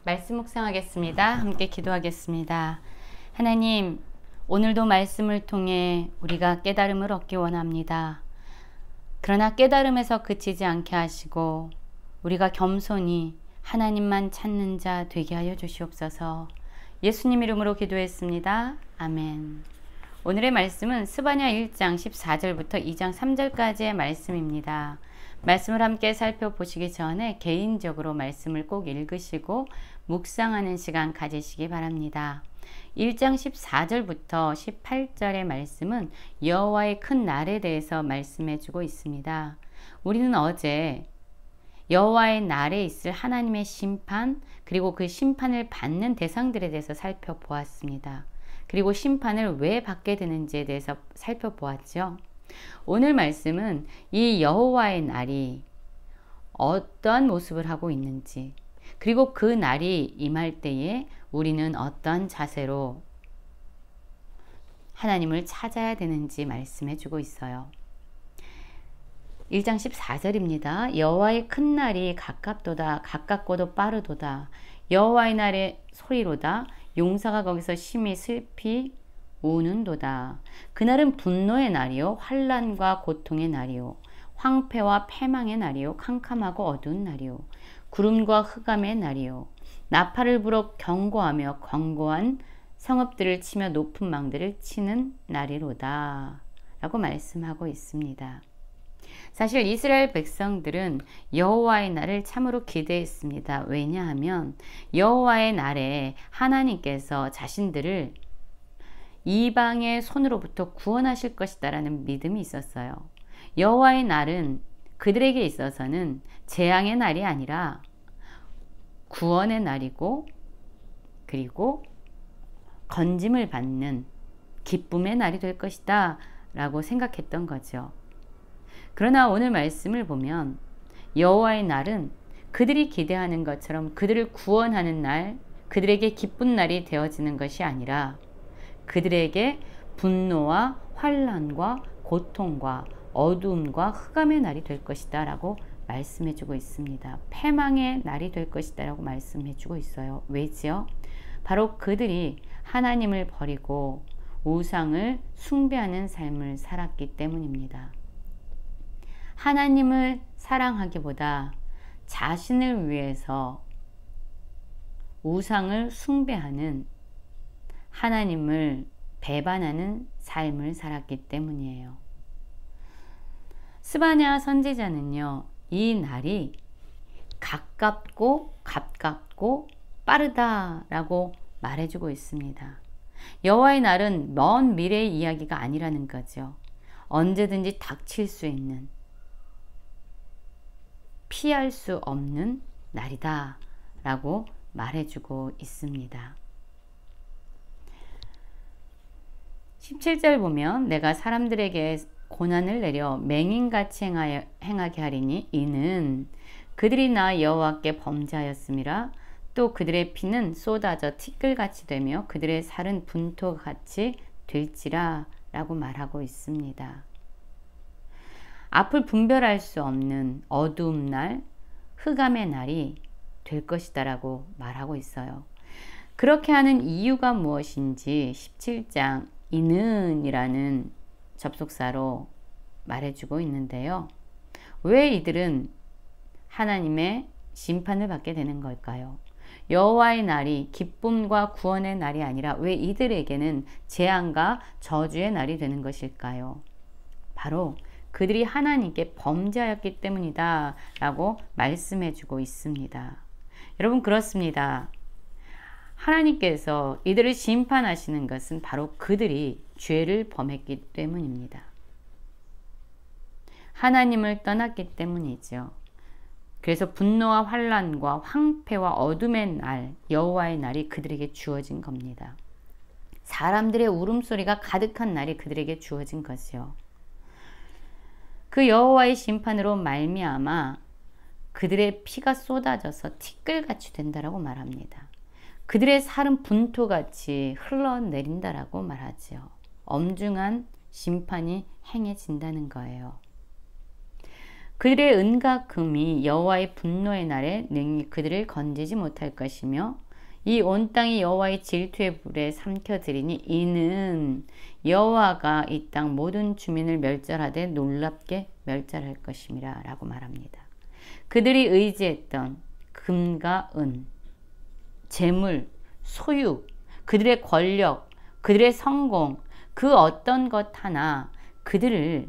말씀 묵상하겠습니다. 함께 기도하겠습니다. 하나님, 오늘도 말씀을 통해 우리가 깨달음을 얻기 원합니다. 그러나 깨달음에서 그치지 않게 하시고 우리가 겸손히 하나님만 찾는 자 되게 하여 주시옵소서. 예수님 이름으로 기도했습니다. 아멘. 오늘의 말씀은 스바냐 1장 14절부터 2장 3절까지의 말씀입니다. 말씀을 함께 살펴보시기 전에 개인적으로 말씀을 꼭 읽으시고 묵상하는 시간 가지시기 바랍니다. 1장 14절부터 18절의 말씀은 여호와의 큰 날에 대해서 말씀해 주고 있습니다. 우리는 어제 여호와의 날에 있을 하나님의 심판, 그리고 그 심판을 받는 대상들에 대해서 살펴보았습니다. 그리고 심판을 왜 받게 되는지에 대해서 살펴보았죠. 오늘 말씀은 이 여호와의 날이 어떠한 모습을 하고 있는지, 그리고 그 날이 임할 때에 우리는 어떤 자세로 하나님을 찾아야 되는지 말씀해 주고 있어요. 1장 14절입니다. 여호와의 큰 날이 가깝도다. 가깝고도 빠르도다. 여호와의 날의 소리로다. 용사가 거기서 심히 슬피 우는도다. 그날은 분노의 날이요, 환난과 고통의 날이요, 황폐와 패망의 날이요, 캄캄하고 어두운 날이요, 구름과 흑암의 날이요, 나팔을 불어 경고하며 권고한 성읍들을 치며 높은 망들을 치는 날이로다 라고 말씀하고 있습니다. 사실 이스라엘 백성들은 여호와의 날을 참으로 기대했습니다. 왜냐하면 여호와의 날에 하나님께서 자신들을 이방의 손으로부터 구원하실 것이다 라는 믿음이 있었어요. 여호와의 날은 그들에게 있어서는 재앙의 날이 아니라 구원의 날이고, 그리고 건짐을 받는 기쁨의 날이 될 것이다 라고 생각했던 거죠. 그러나 오늘 말씀을 보면 여호와의 날은 그들이 기대하는 것처럼 그들을 구원하는 날, 그들에게 기쁜 날이 되어지는 것이 아니라 그들에게 분노와 환난과 고통과 어두움과 흑암의 날이 될 것이다 라고 말씀해 주고 있습니다. 패망의 날이 될 것이다 라고 말씀해 주고 있어요. 왜지요? 바로 그들이 하나님을 버리고 우상을 숭배하는 삶을 살았기 때문입니다. 하나님을 사랑하기보다 자신을 위해서 우상을 숭배하는, 하나님을 배반하는 삶을 살았기 때문이에요. 스바냐 선지자는요, 이 날이 가깝고 빠르다라고 말해주고 있습니다. 여호와의 날은 먼 미래의 이야기가 아니라는 거죠. 언제든지 닥칠 수 있는, 피할 수 없는 날이다 라고 말해주고 있습니다. 17절 보면 내가 사람들에게 고난을 내려 맹인같이 행하게 하리니 이는 그들이 나 여호와께 범죄하였음이라. 또 그들의 피는 쏟아져 티끌같이 되며 그들의 살은 분토같이 될지라 라고 말하고 있습니다. 앞을 분별할 수 없는 어두운 날, 흑암의 날이 될 것이다 라고 말하고 있어요. 그렇게 하는 이유가 무엇인지 17장 이는 이라는 접속사로 말해주고 있는데요. 왜 이들은 하나님의 심판을 받게 되는 걸까요? 여호와의 날이 기쁨과 구원의 날이 아니라 왜 이들에게는 재앙과 저주의 날이 되는 것일까요? 바로 그들이 하나님께 범죄하였기 때문이다 라고 말씀해주고 있습니다. 여러분, 그렇습니다. 하나님께서 이들을 심판하시는 것은 바로 그들이 죄를 범했기 때문입니다. 하나님을 떠났기 때문이죠. 그래서 분노와 환난과 황폐와 어둠의 날, 여호와의 날이 그들에게 주어진 겁니다. 사람들의 울음소리가 가득한 날이 그들에게 주어진 것이요. 그 여호와의 심판으로 말미암아 그들의 피가 쏟아져서 티끌같이 된다라고 말합니다. 그들의 살은 분토같이 흘러내린다라고 말하죠. 엄중한 심판이 행해진다는 거예요. 그들의 은과 금이 여호와의 분노의 날에 능히 그들을 건지지 못할 것이며 이 온 땅이 여호와의 질투의 불에 삼켜드리니 이는 여호와가 이 땅 모든 주민을 멸절하되 놀랍게 멸절할 것임이라 라고 말합니다. 그들이 의지했던 금과 은, 재물, 소유, 그들의 권력, 그들의 성공, 그 어떤 것 하나 그들을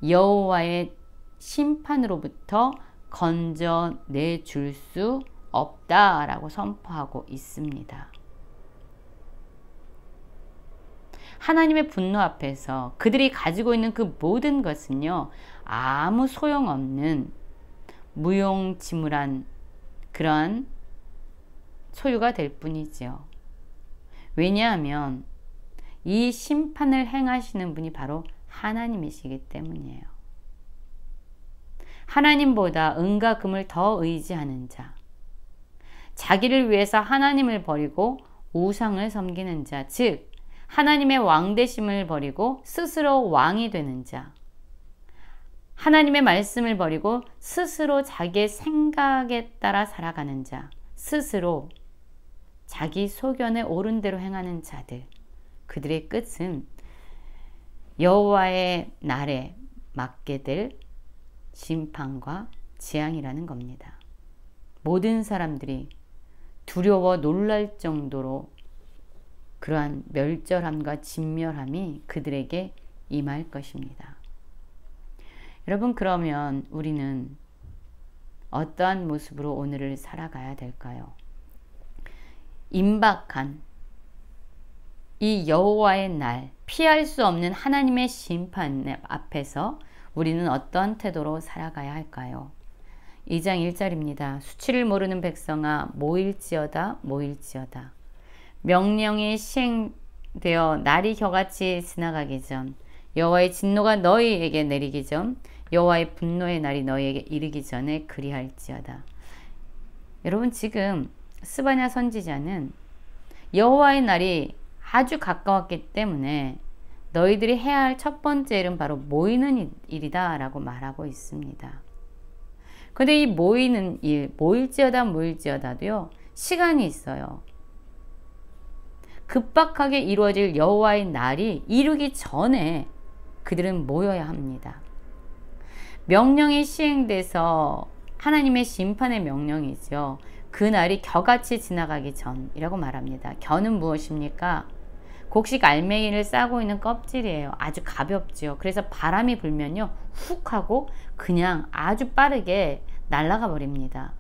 여호와의 심판으로부터 건져내줄 수 없다라고 선포하고 있습니다. 하나님의 분노 앞에서 그들이 가지고 있는 그 모든 것은요, 아무 소용없는 무용지물한 그러한 소유가 될 뿐이지요. 왜냐하면 이 심판을 행하시는 분이 바로 하나님이시기 때문이에요. 하나님보다 은과 금을 더 의지하는 자, 자기를 위해서 하나님을 버리고 우상을 섬기는 자, 즉 하나님의 왕되심을 버리고 스스로 왕이 되는 자, 하나님의 말씀을 버리고 스스로 자기의 생각에 따라 살아가는 자, 스스로 자기 소견에 옳은 대로 행하는 자들, 그들의 끝은 여호와의 날에 맞게 될 심판과 재앙이라는 겁니다. 모든 사람들이 두려워 놀랄 정도로 그러한 멸절함과 진멸함이 그들에게 임할 것입니다. 여러분, 그러면 우리는 어떠한 모습으로 오늘을 살아가야 될까요? 임박한 이 여호와의 날, 피할 수 없는 하나님의 심판 앞에서 우리는 어떠한 태도로 살아가야 할까요? 2장 1절입니다. 수치를 모르는 백성아 모일지어다 모일지어다. 명령이 시행되어 날이 겨같이 지나가기 전, 여호와의 진노가 너희에게 내리기 전, 여호와의 분노의 날이 너희에게 이르기 전에 그리할지어다. 여러분, 지금 스바냐 선지자는 여호와의 날이 아주 가까웠기 때문에 너희들이 해야 할 첫 번째 일은 바로 모이는 일이다 라고 말하고 있습니다. 그런데 이 모이는 일, 모일지어다 모일지어다도요, 시간이 있어요. 급박하게 이루어질 여호와의 날이 이루기 전에 그들은 모여야 합니다. 명령이 시행돼서 하나님의 심판의 명령이죠. 그 날이 겨같이 지나가기 전이라고 말합니다. 겨는 무엇입니까? 곡식 알맹이를 싸고 있는 껍질이에요. 아주 가볍죠. 그래서 바람이 불면요, 훅 하고 그냥 아주 빠르게 날아가 버립니다.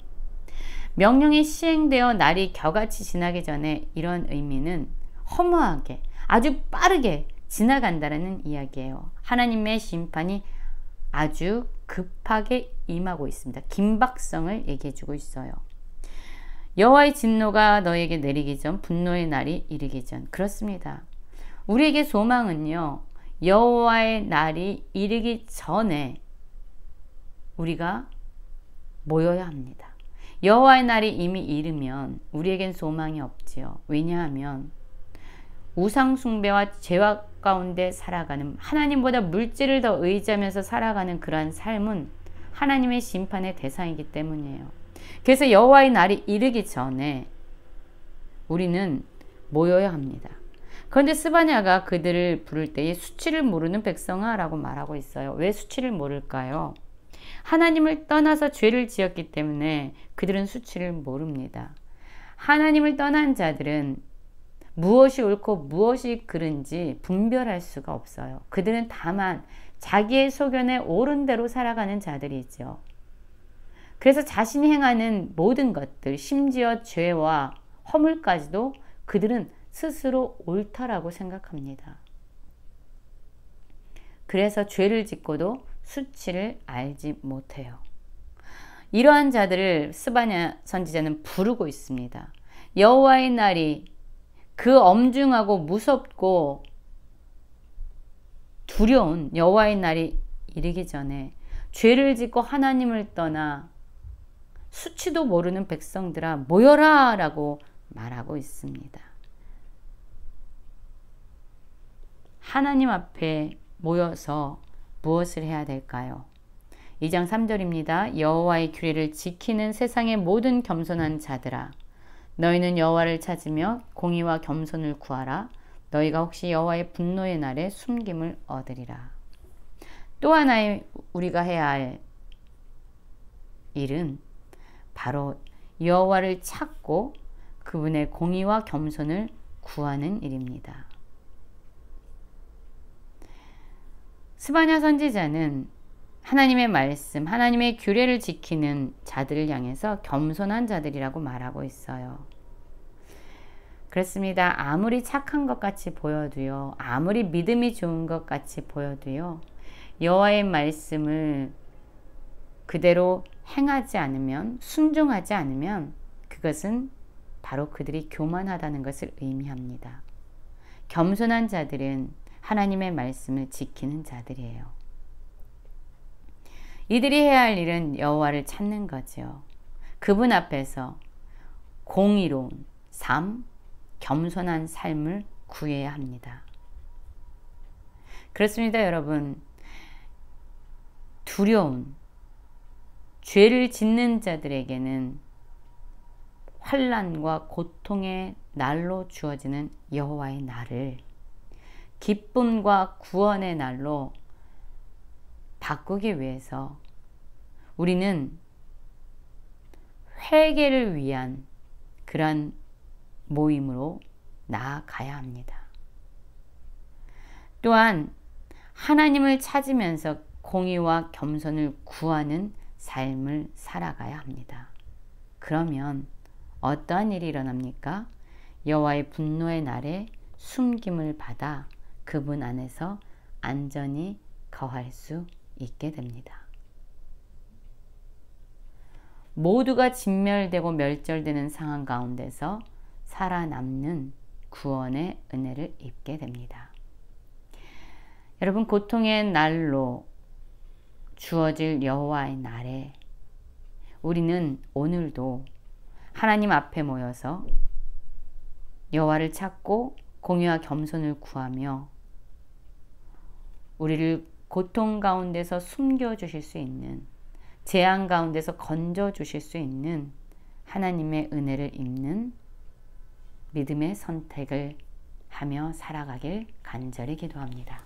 명령이 시행되어 날이 겨같이 지나기 전에 이런 의미는 허무하게 아주 빠르게 지나간다는 이야기예요. 하나님의 심판이 아주 급하게 임하고 있습니다. 긴박성을 얘기해 주고 있어요. 여호와의 진노가 너에게 내리기 전, 분노의 날이 이르기 전. 그렇습니다. 우리에게 소망은요, 여호와의 날이 이르기 전에 우리가 모여야 합니다. 여호와의 날이 이미 이르면 우리에겐 소망이 없지요. 왜냐하면 우상 숭배와 죄악 가운데 살아가는, 하나님보다 물질을 더 의지하면서 살아가는 그러한 삶은 하나님의 심판의 대상이기 때문이에요. 그래서 여호와의 날이 이르기 전에 우리는 모여야 합니다. 그런데 스바냐가 그들을 부를 때에 수치를 모르는 백성아 라고 말하고 있어요. 왜 수치를 모를까요? 하나님을 떠나서 죄를 지었기 때문에 그들은 수치를 모릅니다. 하나님을 떠난 자들은 무엇이 옳고 무엇이 그른지 분별할 수가 없어요. 그들은 다만 자기의 소견에 옳은 대로 살아가는 자들이죠. 그래서 자신이 행하는 모든 것들, 심지어 죄와 허물까지도 그들은 스스로 옳다라고 생각합니다. 그래서 죄를 짓고도 수치를 알지 못해요. 이러한 자들을 스바냐 선지자는 부르고 있습니다. 여호와의 날이 그 엄중하고 무섭고 두려운 여호와의 날이 이르기 전에 죄를 짓고 하나님을 떠나 수치도 모르는 백성들아 모여라 라고 말하고 있습니다. 하나님 앞에 모여서 무엇을 해야 될까요? 2장 3절입니다. 여호와의 규례를 지키는 세상의 모든 겸손한 자들아, 너희는 여호와를 찾으며 공의와 겸손을 구하라. 너희가 혹시 여호와의 분노의 날에 숨김을 얻으리라. 또 하나의 우리가 해야 할 일은 바로 여호와를 찾고 그분의 공의와 겸손을 구하는 일입니다. 스바냐 선지자는 하나님의 말씀, 하나님의 규례를 지키는 자들을 향해서 겸손한 자들이라고 말하고 있어요. 그렇습니다. 아무리 착한 것 같이 보여도요, 아무리 믿음이 좋은 것 같이 보여도요, 여호와의 말씀을 그대로 행하지 않으면, 순종하지 않으면 그것은 바로 그들이 교만하다는 것을 의미합니다. 겸손한 자들은 하나님의 말씀을 지키는 자들이에요. 이들이 해야 할 일은 여호와를 찾는 거죠. 그분 앞에서 공의로운 삶, 겸손한 삶을 구해야 합니다. 그렇습니다, 여러분. 두려운 죄를 짓는 자들에게는 환난과 고통의 날로 주어지는 여호와의 날을 기쁨과 구원의 날로 바꾸기 위해서 우리는 회개를 위한 그런 모임으로 나아가야 합니다. 또한 하나님을 찾으면서 공의와 겸손을 구하는 삶을 살아가야 합니다. 그러면 어떠한 일이 일어납니까? 여호와의 분노의 날에 숨김을 받아 그분 안에서 안전히 거할 수 있게 됩니다. 모두가 진멸되고 멸절되는 상황 가운데서 살아남는 구원의 은혜를 입게 됩니다. 여러분, 고통의 날로 주어질 여호와의 날에 우리는 오늘도 하나님 앞에 모여서 여호와를 찾고 공의와 겸손을 구하며 우리를 고통 가운데서 숨겨주실 수 있는, 재앙 가운데서 건져주실 수 있는 하나님의 은혜를 입는 믿음의 선택을 하며 살아가길 간절히 기도합니다.